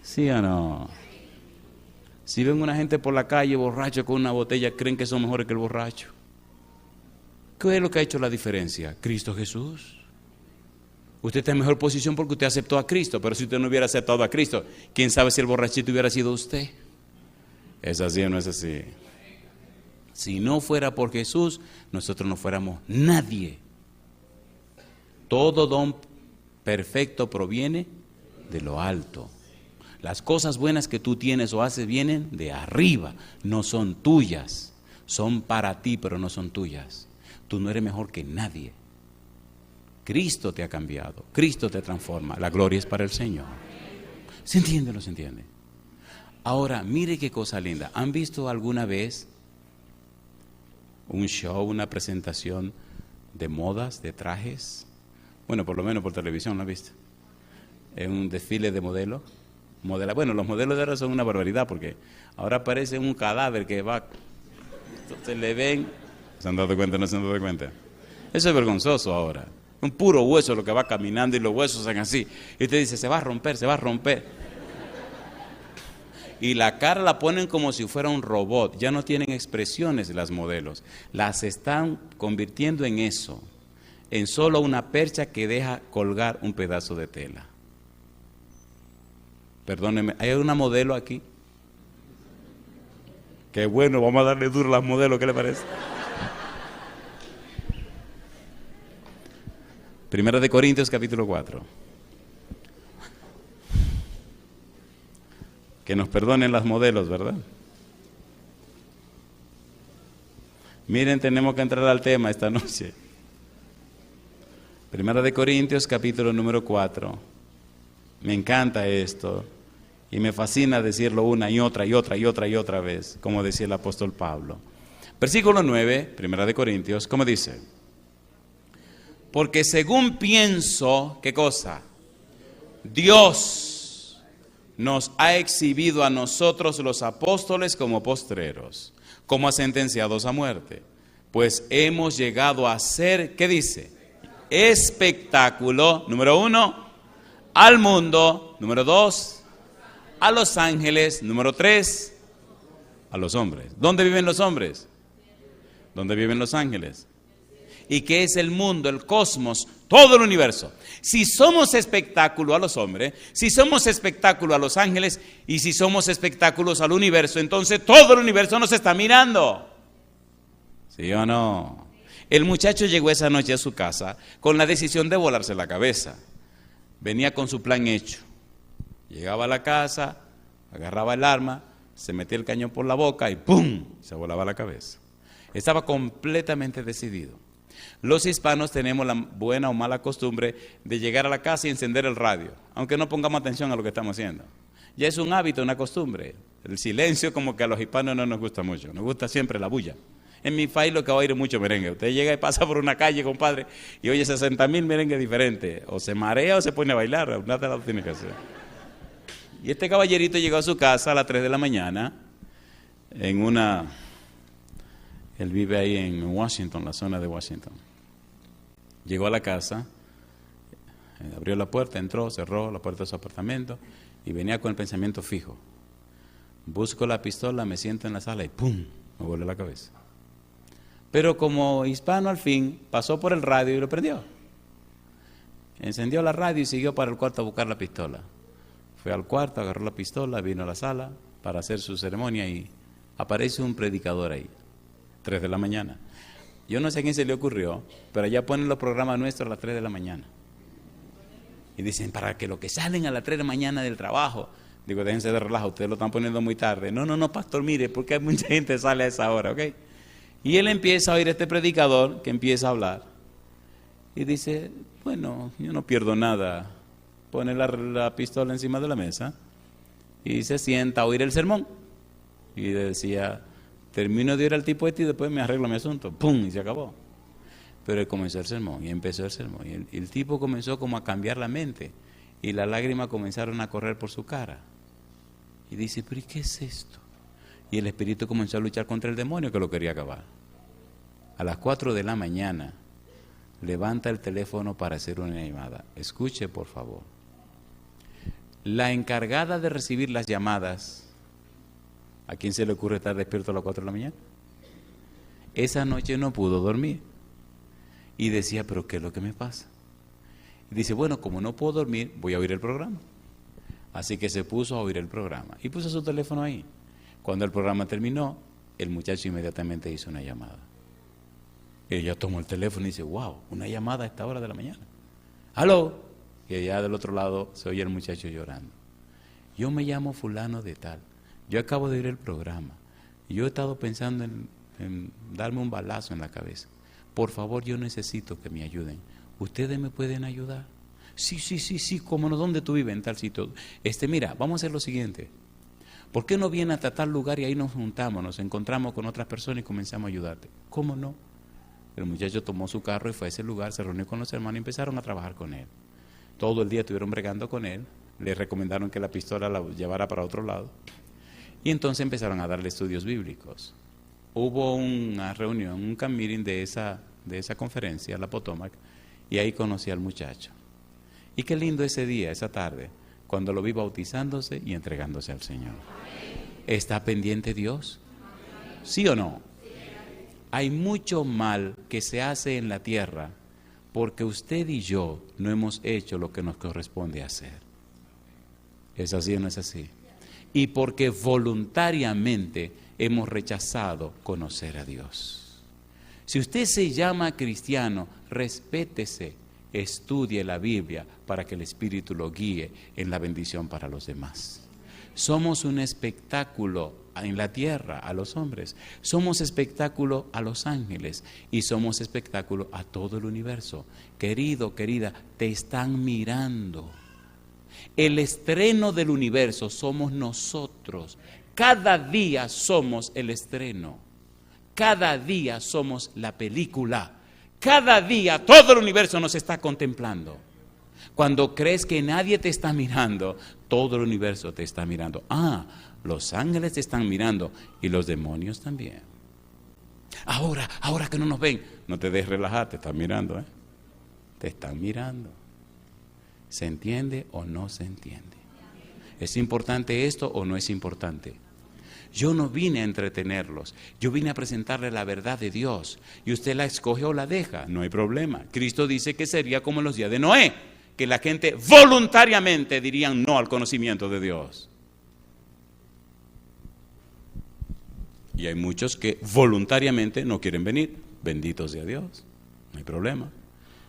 ¿Sí o no? Si ven una gente por la calle borracho con una botella, creen que son mejores que el borracho. ¿Qué es lo que ha hecho la diferencia? Cristo Jesús. Usted está en mejor posición porque usted aceptó a Cristo, pero si usted no hubiera aceptado a Cristo, ¿quién sabe si el borrachito hubiera sido usted? ¿Es así o no es así? Si no fuera por Jesús, nosotros no fuéramos nadie. Todo don perfecto proviene de lo alto. Las cosas buenas que tú tienes o haces vienen de arriba, no son tuyas. Son para ti, pero no son tuyas. Tú no eres mejor que nadie. Cristo te ha cambiado, Cristo te transforma. La gloria es para el Señor. ¿Se entiende o no se entiende? Ahora, mire qué cosa linda. ¿Han visto alguna vez un show, una presentación de modas, de trajes? Bueno, por lo menos por televisión, ¿lo han visto? Es un desfile de modelos. Bueno, los modelos de ahora son una barbaridad porque ahora parece un cadáver que va, se le ven. ¿Se han dado cuenta o no se han dado cuenta? Eso es vergonzoso ahora. Un puro hueso lo que va caminando y los huesos son así. Y usted dice, se va a romper, se va a romper. Y la cara la ponen como si fuera un robot. Ya no tienen expresiones las modelos. Las están convirtiendo en eso. En solo una percha que deja colgar un pedazo de tela. Perdónenme, ¿hay una modelo aquí? Qué bueno, vamos a darle duro a las modelos, ¿qué le parece? Primera de Corintios capítulo 4. Que nos perdonen las modelos, ¿verdad? Miren, tenemos que entrar al tema esta noche. Primera de Corintios capítulo número 4. Me encanta esto y me fascina decirlo una y otra y otra y otra y otra vez, como decía el apóstol Pablo. Versículo 9, Primera de Corintios, ¿cómo dice? Porque según pienso, ¿qué cosa? Dios nos ha exhibido a nosotros los apóstoles como postreros, como a sentenciados a muerte. Pues hemos llegado a ser, ¿qué dice? Espectáculo, número 1, al mundo, número 2, a los ángeles, número 3, a los hombres. ¿Dónde viven los hombres? ¿Dónde viven los ángeles? ¿Y qué es el mundo, el cosmos, todo el universo? Si somos espectáculo a los hombres, si somos espectáculo a los ángeles y si somos espectáculos al universo, entonces todo el universo nos está mirando. ¿Sí o no? El muchacho llegó esa noche a su casa con la decisión de volarse la cabeza. Venía con su plan hecho. Llegaba a la casa, agarraba el arma, se metía el cañón por la boca y ¡pum! Se volaba la cabeza. Estaba completamente decidido. Los hispanos tenemos la buena o mala costumbre de llegar a la casa y encender el radio, aunque no pongamos atención a lo que estamos haciendo. Ya es un hábito, una costumbre. El silencio como que a los hispanos no nos gusta mucho, nos gusta siempre la bulla. En mi país lo que va a oír mucho merengue. Usted llega y pasa por una calle, compadre, y oye 60,000 merengues diferentes. O se marea o se pone a bailar, una de las tiene que hacer. Y este caballerito llegó a su casa a las 3 de la mañana, él vive ahí en Washington, la zona de Washington. Llegó a la casa, abrió la puerta, entró, cerró la puerta de su apartamento y venía con el pensamiento fijo. Busco la pistola, me siento en la sala y ¡pum! Me voló la cabeza. Pero como hispano al fin, pasó por el radio y lo prendió. Encendió la radio y siguió para el cuarto a buscar la pistola. Fue al cuarto, agarró la pistola, vino a la sala para hacer su ceremonia y aparece un predicador ahí, 3 de la mañana. Yo no sé a quién se le ocurrió, pero allá ponen los programas nuestros a las 3 de la mañana. Y dicen, para que los que salen a las 3 de la mañana del trabajo, digo, déjense de relajo, ustedes lo están poniendo muy tarde. No, pastor, mire, porque hay mucha gente que sale a esa hora, ¿ok? Y él empieza a oír a este predicador que empieza a hablar. Y dice, Bueno, yo no pierdo nada. Pone la pistola encima de la mesa y se sienta a oír el sermón. Y decía, termino de oír al tipo este y después me arreglo mi asunto. ¡Pum! Y se acabó. Pero él comenzó el sermón y empezó el sermón. Y el tipo comenzó como a cambiar la mente. Y las lágrimas comenzaron a correr por su cara. Y dice, ¿pero y qué es esto? Y el espíritu comenzó a luchar contra el demonio que lo quería acabar. A las 4 de la mañana, levanta el teléfono para hacer una llamada. Escuche, por favor. La encargada de recibir las llamadas, ¿a quién se le ocurre estar despierto a las 4 de la mañana? Esa noche no pudo dormir. Y decía, ¿pero qué es lo que me pasa? Y dice, bueno, como no puedo dormir, voy a oír el programa. Así que se puso a oír el programa y puso su teléfono ahí. Cuando el programa terminó, el muchacho inmediatamente hizo una llamada. Ella tomó el teléfono y dice, wow, una llamada a esta hora de la mañana. ¡Aló! Y allá del otro lado se oye el muchacho llorando. Yo me llamo fulano de tal. Yo acabo de oír el programa. Yo he estado pensando en darme un balazo en la cabeza. Por favor, yo necesito que me ayuden. ¿Ustedes me pueden ayudar? Sí, cómo no, ¿dónde tú vives? En tal sitio. Mira, vamos a hacer lo siguiente. ¿Por qué no vienes hasta tal lugar y ahí nos juntamos, nos encontramos con otras personas y comenzamos a ayudarte? ¿Cómo no? El muchacho tomó su carro y fue a ese lugar, se reunió con los hermanos y empezaron a trabajar con él. Todo el día estuvieron bregando con él, le recomendaron que la pistola la llevara para otro lado y entonces empezaron a darle estudios bíblicos. Hubo una reunión, un camp meeting de esa conferencia, la Potomac, y ahí conocí al muchacho. Y qué lindo ese día, esa tarde, cuando lo vi bautizándose y entregándose al Señor. ¿Está pendiente Dios? ¿Sí o no? Hay mucho mal que se hace en la tierra porque usted y yo no hemos hecho lo que nos corresponde hacer. ¿Es así o no es así? Y porque voluntariamente hemos rechazado conocer a Dios. Si usted se llama cristiano, respétese, estudie la Biblia para que el Espíritu lo guíe en la bendición para los demás. Somos un espectáculo en la tierra a los hombres, somos espectáculo a los ángeles y somos espectáculo a todo el universo. Querido, querida, te están mirando. El estreno del universo somos nosotros. Cada día somos el estreno. Cada día somos la película. Cada día todo el universo nos está contemplando. Cuando crees que nadie te está mirando, todo el universo te está mirando. Los ángeles te están mirando y los demonios también. Ahora que no nos ven, no te dejes relajar, te están mirando, Te están mirando. ¿Se entiende o no se entiende? ¿Es importante esto o no es importante? Yo no vine a entretenerlos, yo vine a presentarle la verdad de Dios. Y usted la escoge o la deja, no hay problema. Cristo dice que sería como en los días de Noé, que la gente voluntariamente dirían no al conocimiento de Dios. Y hay muchos que voluntariamente no quieren venir, benditos sea Dios, no hay problema.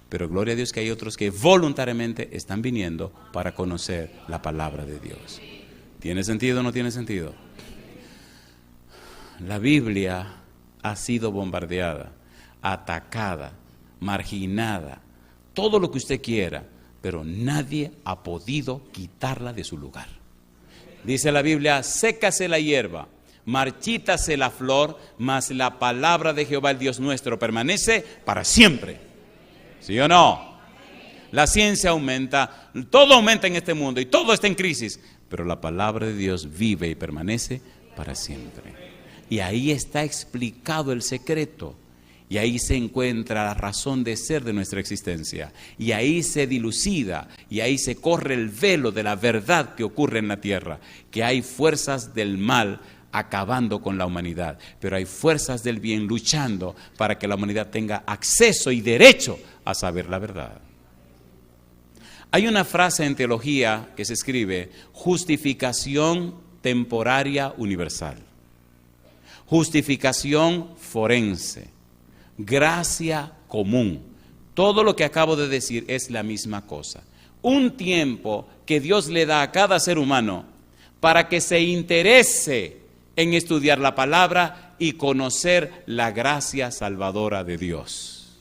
Pero gloria a Dios que hay otros que voluntariamente están viniendo para conocer la palabra de Dios. ¿Tiene sentido o no tiene sentido? La Biblia ha sido bombardeada, atacada, marginada, todo lo que usted quiera, pero nadie ha podido quitarla de su lugar. Dice la Biblia, sécase la hierba, marchítase la flor, mas la palabra de Jehová el Dios nuestro permanece para siempre. ¿Sí o no? La ciencia aumenta, todo aumenta en este mundo y todo está en crisis, pero la palabra de Dios vive y permanece para siempre. Y ahí está explicado el secreto. Y ahí se encuentra la razón de ser de nuestra existencia. Y ahí se dilucida, y ahí se corre el velo de la verdad que ocurre en la tierra. Que hay fuerzas del mal acabando con la humanidad, pero hay fuerzas del bien luchando para que la humanidad tenga acceso y derecho a saber la verdad. Hay una frase en teología que se escribe, justificación temporaria universal. Justificación forense, gracia común. Todo lo que acabo de decir es la misma cosa. Un tiempo que Dios le da a cada ser humano para que se interese en estudiar la palabra y conocer la gracia salvadora de Dios.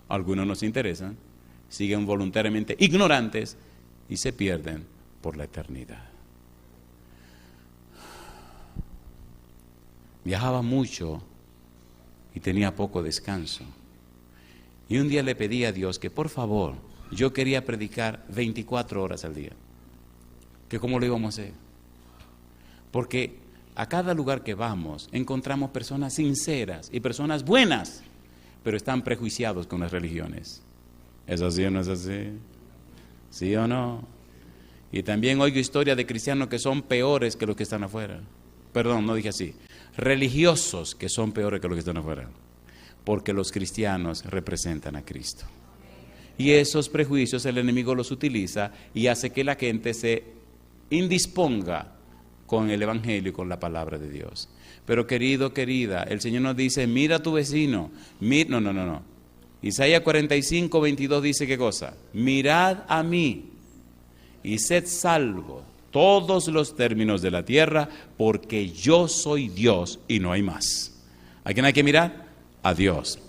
Algunos nos interesan, siguen voluntariamente ignorantes y se pierden por la eternidad. Viajaba mucho y tenía poco descanso. Y un día le pedí a Dios que por favor, yo quería predicar 24 horas al día. ¿Que cómo lo íbamos a hacer? Porque a cada lugar que vamos encontramos personas sinceras y personas buenas, pero están prejuiciados con las religiones. ¿Es así o no es así? ¿Sí o no? Y también oigo historias de cristianos que son peores que los que están afuera. Perdón, no dije así. Religiosos que son peores que los que están afuera. Porque los cristianos representan a Cristo. Y esos prejuicios el enemigo los utiliza y hace que la gente se indisponga con el Evangelio y con la palabra de Dios. Pero querido, querida, el Señor nos dice, mira a tu vecino. No. Isaías 45, 22 dice, ¿qué cosa? Mirad a mí y sed salvos todos los términos de la tierra, porque yo soy Dios y no hay más. ¿A quién hay que mirar? A Dios.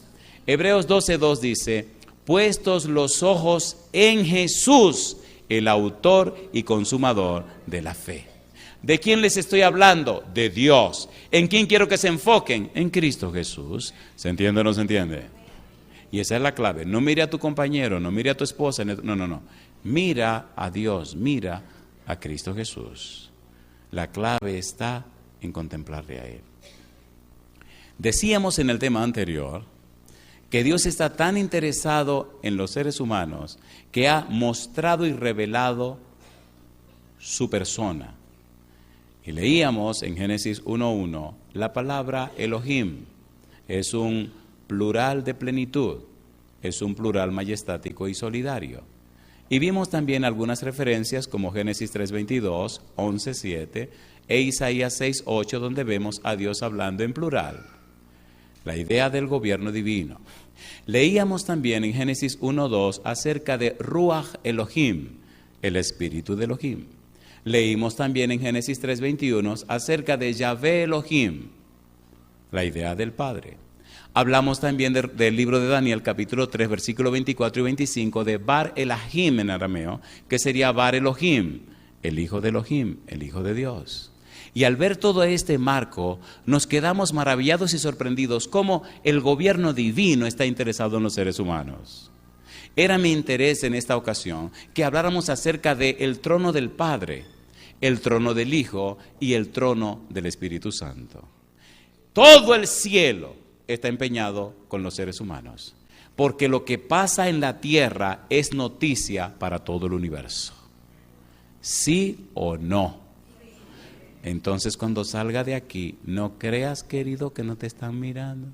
Hebreos 12:2 dice, puestos los ojos en Jesús, el autor y consumador de la fe. ¿De quién les estoy hablando? De Dios. ¿En quién quiero que se enfoquen? En Cristo Jesús. ¿Se entiende o no se entiende? Y esa es la clave. No mire a tu compañero, no mire a tu esposa. No. Mira a Dios, mira a Cristo Jesús. La clave está en contemplarle a Él. Decíamos en el tema anterior que Dios está tan interesado en los seres humanos que ha mostrado y revelado su persona. Y leíamos en Génesis 1:1 la palabra Elohim. Es un plural de plenitud, es un plural majestático y solidario. Y vimos también algunas referencias como Génesis 3:22, 11:7 e Isaías 6:8, donde vemos a Dios hablando en plural. La idea del gobierno divino. Leíamos también en Génesis 1:2 acerca de Ruach Elohim, el espíritu de Elohim. Leímos también en Génesis 3:21 acerca de Yahvé Elohim, la idea del Padre. Hablamos también del libro de Daniel, capítulo 3, versículos 24 y 25, de Bar Elahim en arameo, que sería Bar Elohim, el hijo de Elohim, el hijo de Dios. Y al ver todo este marco, nos quedamos maravillados y sorprendidos cómo el gobierno divino está interesado en los seres humanos. Era mi interés en esta ocasión que habláramos acerca del trono del Padre, el trono del Hijo y el trono del Espíritu Santo. Todo el cielo está empeñado con los seres humanos, porque lo que pasa en la tierra es noticia para todo el universo. ¿Sí o no? Entonces cuando salga de aquí, no creas, querido, que no te están mirando.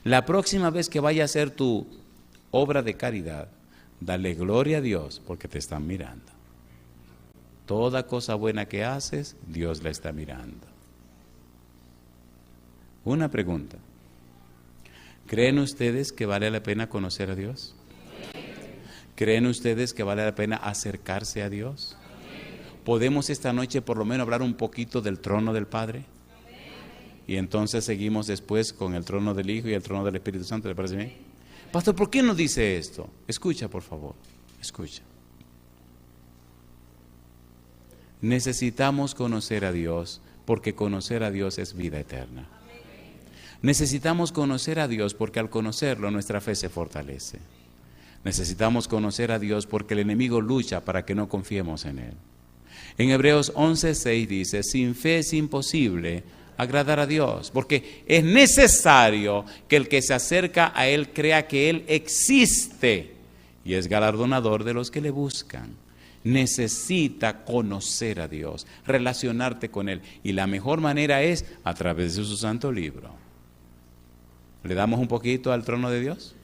La próxima vez que vaya a hacer tu obra de caridad, dale gloria a Dios porque te están mirando. Toda cosa buena que haces, Dios la está mirando. Una pregunta. ¿Creen ustedes que vale la pena conocer a Dios? ¿Creen ustedes que vale la pena acercarse a Dios? ¿Podemos esta noche por lo menos hablar un poquito del trono del Padre? Y entonces seguimos después con el trono del Hijo y el trono del Espíritu Santo. ¿Le parece bien? Pastor, ¿por qué nos dice esto? Escucha, por favor, escucha. Necesitamos conocer a Dios porque conocer a Dios es vida eterna. Necesitamos conocer a Dios porque al conocerlo nuestra fe se fortalece. Necesitamos conocer a Dios porque el enemigo lucha para que no confiemos en Él. En Hebreos 11:6 dice, sin fe es imposible agradar a Dios, porque es necesario que el que se acerca a Él crea que Él existe y es galardonador de los que le buscan. Necesita conocer a Dios, relacionarte con Él, y la mejor manera es a través de su santo libro. ¿Le damos un poquito al trono de Dios?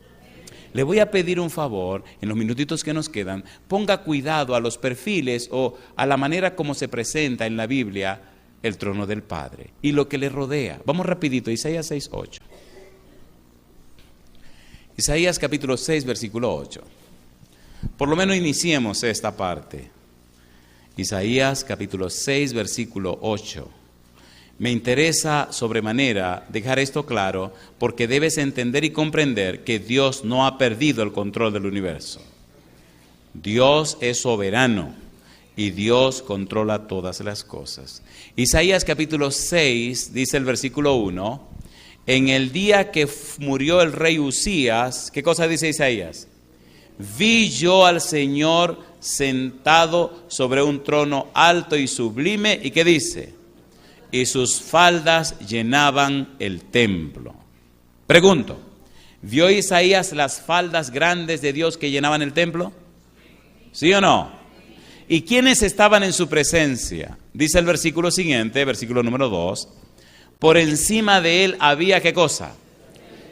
Le voy a pedir un favor, en los minutitos que nos quedan, ponga cuidado a los perfiles o a la manera como se presenta en la Biblia el trono del Padre y lo que le rodea. Vamos rapidito, Isaías 6:8. Isaías capítulo 6, versículo 8. Por lo menos iniciemos esta parte. Isaías capítulo 6, versículo 8. Me interesa sobremanera dejar esto claro porque debes entender y comprender que Dios no ha perdido el control del universo. Dios es soberano y Dios controla todas las cosas. Isaías capítulo 6 dice el versículo 1, en el día que murió el rey Usías, ¿qué cosa dice Isaías? Vi yo al Señor sentado sobre un trono alto y sublime, ¿y qué dice? Y sus faldas llenaban el templo. Pregunto, ¿vio Isaías las faldas grandes de Dios que llenaban el templo? ¿Sí o no? ¿Y quiénes estaban en su presencia? Dice el versículo siguiente, versículo número 2, por encima de él había, ¿qué cosa?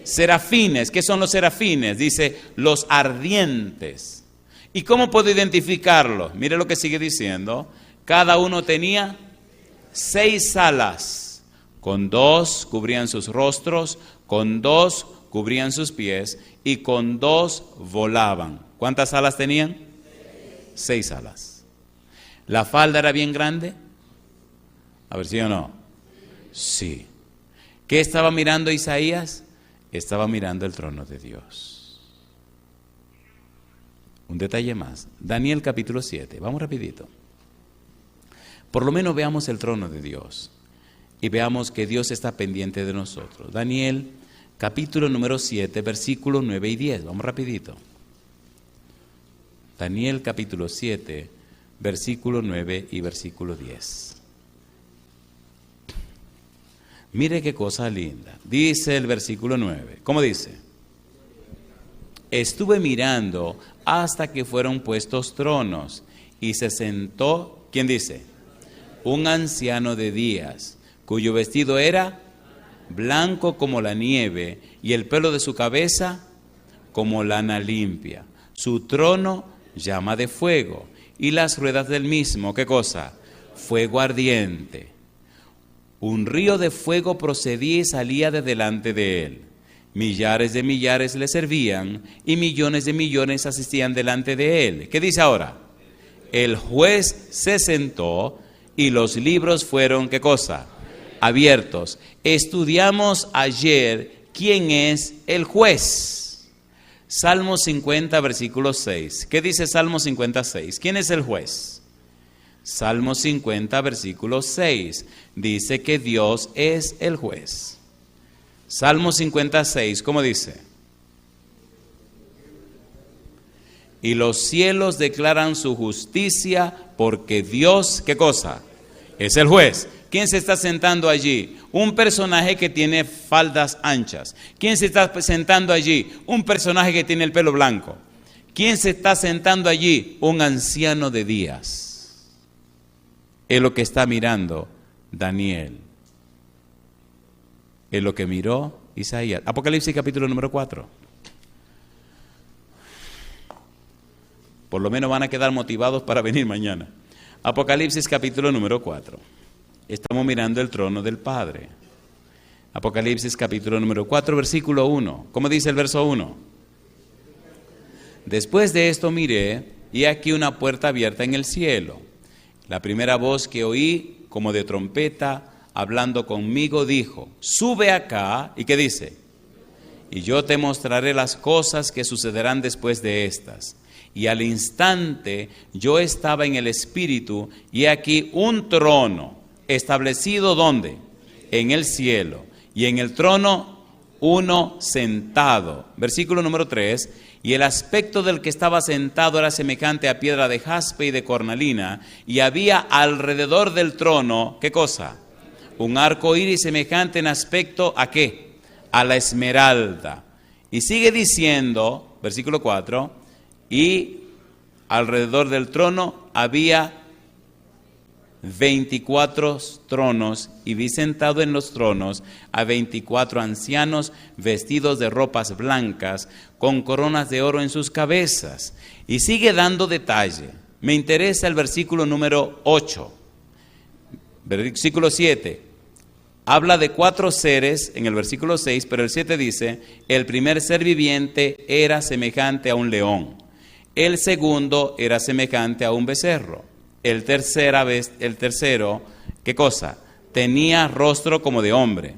Serafines. ¿Qué son los serafines? Dice, los ardientes. ¿Y cómo puedo identificarlos? Mire lo que sigue diciendo. Cada uno tenía 6 alas, con 2 cubrían sus rostros, con 2 cubrían sus pies y con 2 volaban. ¿Cuántas alas tenían? 6 alas. ¿La falda era bien grande? A ver, ¿sí o no? Sí. ¿Qué estaba mirando Isaías? Estaba mirando el trono de Dios. Un detalle más. Daniel capítulo 7. Vamos rapidito. Por lo menos veamos el trono de Dios y veamos que Dios está pendiente de nosotros. Daniel, capítulo número 7, versículos 9 y 10. Vamos rapidito. Daniel, capítulo 7, versículo 9 y versículo 10. Mire qué cosa linda. Dice el versículo 9. ¿Cómo dice? Estuve mirando hasta que fueron puestos tronos y se sentó, ¿quién dice? Un anciano de días, cuyo vestido era blanco como la nieve y el pelo de su cabeza como lana limpia. Su trono llama de fuego y las ruedas del mismo, ¿qué cosa? Fuego ardiente. Un río de fuego procedía y salía de delante de él. Millares de millares le servían y millones de millones asistían delante de él. ¿Qué dice ahora? El juez se sentó y los libros fueron, ¿qué cosa? Abiertos. Estudiamos ayer quién es el juez. Salmo 50, versículo 6. ¿Qué dice Salmo 56? ¿Quién es el juez? Salmo 50, versículo 6. Dice que Dios es el juez. Salmo 56, ¿cómo dice? Y los cielos declaran su justicia porque Dios, ¿qué cosa? Es el juez. ¿Quién se está sentando allí? Un personaje que tiene faldas anchas. ¿Quién se está sentando allí? Un personaje que tiene el pelo blanco. ¿Quién se está sentando allí? Un anciano de días. Es lo que está mirando Daniel. Es lo que miró Isaías. Apocalipsis capítulo número 4. Por lo menos van a quedar motivados para venir mañana. Apocalipsis capítulo número 4. Estamos mirando el trono del Padre. Apocalipsis capítulo número 4, versículo 1. ¿Cómo dice el verso 1? Después de esto miré, y aquí una puerta abierta en el cielo. La primera voz que oí, como de trompeta, hablando conmigo, dijo, sube acá, ¿y qué dice? Y yo te mostraré las cosas que sucederán después de estas. Y al instante yo estaba en el Espíritu, y aquí un trono, establecido ¿dónde? En el cielo, y en el trono uno sentado. Versículo número 3, y el aspecto del que estaba sentado era semejante a piedra de jaspe y de cornalina, y había alrededor del trono, ¿qué cosa? Un arco iris semejante en aspecto ¿a qué? A la esmeralda. Y sigue diciendo, versículo 4, y alrededor del trono había 24 tronos, y vi sentado en los tronos a 24 ancianos vestidos de ropas blancas, con coronas de oro en sus cabezas. Y sigue dando detalle. Me interesa el versículo número 8. Versículo 7. Habla de 4 seres en el versículo 6, pero el 7 dice, el primer ser viviente era semejante a un león. El segundo era semejante a un becerro. El tercero, ¿qué cosa? tenía rostro como de hombre,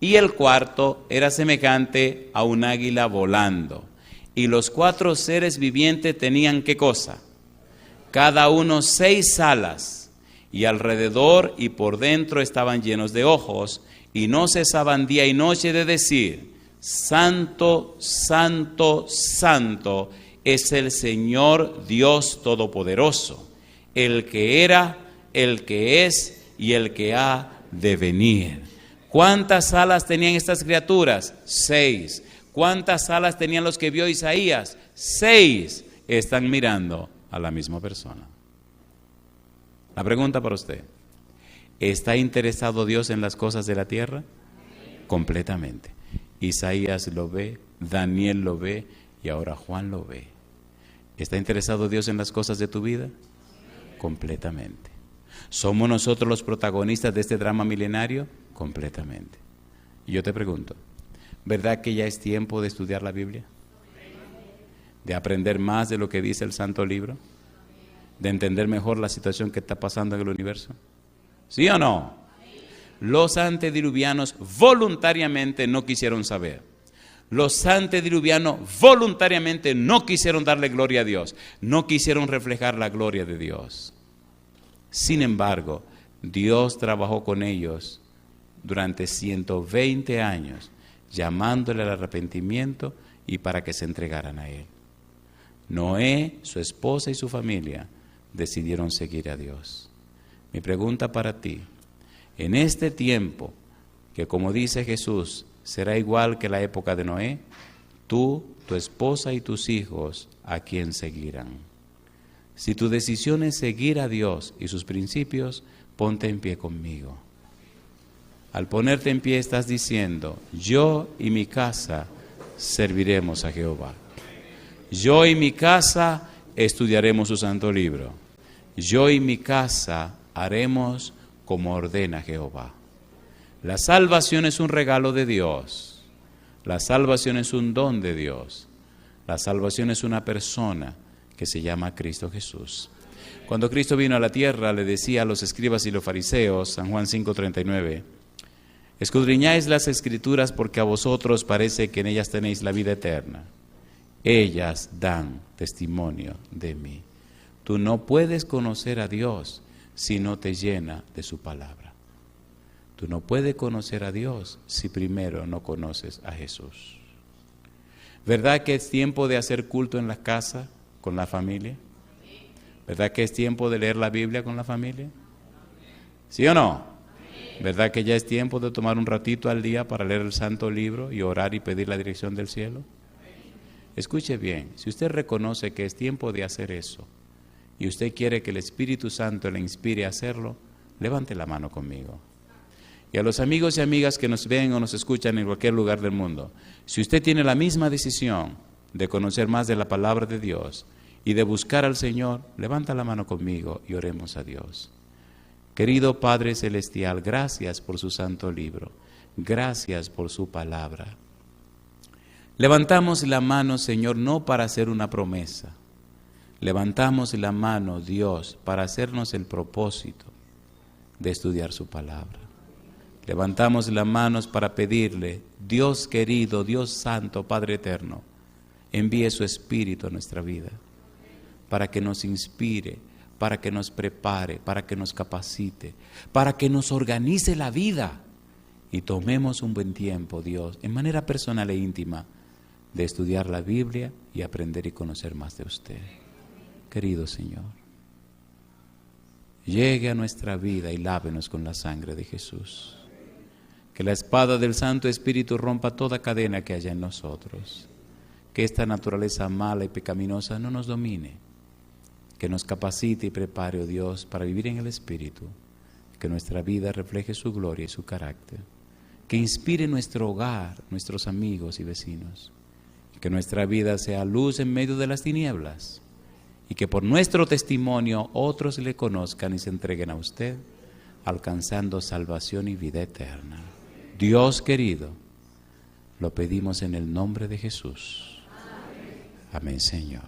y el cuarto era semejante a un águila volando. Y los 4 seres vivientes tenían, ¿qué cosa? Cada uno 6 alas, y alrededor y por dentro estaban llenos de ojos, y no cesaban día y noche de decir: Santo, Santo, Santo es el Señor Dios Todopoderoso, el que era, el que es y el que ha de venir. ¿Cuántas alas tenían estas criaturas? 6. ¿Cuántas alas tenían los que vio Isaías? 6. Están mirando a la misma persona. La pregunta para usted: ¿está interesado Dios en las cosas de la tierra? Completamente. Isaías lo ve, Daniel lo ve y ahora Juan lo ve. ¿Está interesado Dios en las cosas de tu vida? Completamente. ¿Somos nosotros los protagonistas de este drama milenario? Completamente. Y yo te pregunto, ¿verdad que ya es tiempo de estudiar la Biblia? ¿De aprender más de lo que dice el Santo Libro? ¿De entender mejor la situación que está pasando en el universo? ¿Sí o no? Los antediluvianos voluntariamente no quisieron saber. Los antediluvianos voluntariamente no quisieron darle gloria a Dios. No quisieron reflejar la gloria de Dios. Sin embargo, Dios trabajó con ellos durante 120 años, llamándole al arrepentimiento y para que se entregaran a Él. Noé, su esposa y su familia decidieron seguir a Dios. Mi pregunta para ti: en este tiempo, que como dice Jesús, será igual que la época de Noé, tú, tu esposa y tus hijos, ¿a quién seguirán? Si tu decisión es seguir a Dios y sus principios, ponte en pie conmigo. Al ponerte en pie estás diciendo: yo y mi casa serviremos a Jehová. Yo y mi casa estudiaremos su santo libro. Yo y mi casa haremos como ordena Jehová. La salvación es un regalo de Dios. La salvación es un don de Dios. La salvación es una persona que se llama Cristo Jesús. Cuando Cristo vino a la tierra, le decía a los escribas y los fariseos, San Juan 5:39, escudriñáis las Escrituras porque a vosotros parece que en ellas tenéis la vida eterna. Ellas dan testimonio de mí. Tú no puedes conocer a Dios si no te llena de su palabra. Tú no puedes conocer a Dios si primero no conoces a Jesús. ¿Verdad que es tiempo de hacer culto en la casa con la familia? ¿Verdad que es tiempo de leer la Biblia con la familia? ¿Sí o no? ¿Verdad que ya es tiempo de tomar un ratito al día para leer el Santo Libro y orar y pedir la dirección del cielo? Escuche bien, si usted reconoce que es tiempo de hacer eso y usted quiere que el Espíritu Santo le inspire a hacerlo, levante la mano conmigo. Y a los amigos y amigas que nos ven o nos escuchan en cualquier lugar del mundo, si usted tiene la misma decisión de conocer más de la palabra de Dios y de buscar al Señor, levanta la mano conmigo y oremos a Dios. Querido Padre Celestial, gracias por su santo libro, gracias por su palabra. Levantamos la mano, Señor, no para hacer una promesa. Levantamos la mano, Dios, para hacernos el propósito de estudiar su palabra. Levantamos las manos para pedirle: Dios querido, Dios santo, Padre eterno, envíe su Espíritu a nuestra vida, para que nos inspire, para que nos prepare, para que nos capacite, para que nos organice la vida y tomemos un buen tiempo, Dios, en manera personal e íntima, de estudiar la Biblia y aprender y conocer más de usted. Querido Señor, llegue a nuestra vida y lávenos con la sangre de Jesús. Que la espada del Santo Espíritu rompa toda cadena que haya en nosotros. Que esta naturaleza mala y pecaminosa no nos domine. Que nos capacite y prepare, oh Dios, para vivir en el Espíritu. Que nuestra vida refleje su gloria y su carácter. Que inspire nuestro hogar, nuestros amigos y vecinos. Que nuestra vida sea luz en medio de las tinieblas. Y que por nuestro testimonio otros le conozcan y se entreguen a usted, alcanzando salvación y vida eterna. Dios querido, lo pedimos en el nombre de Jesús. Amén, Señor.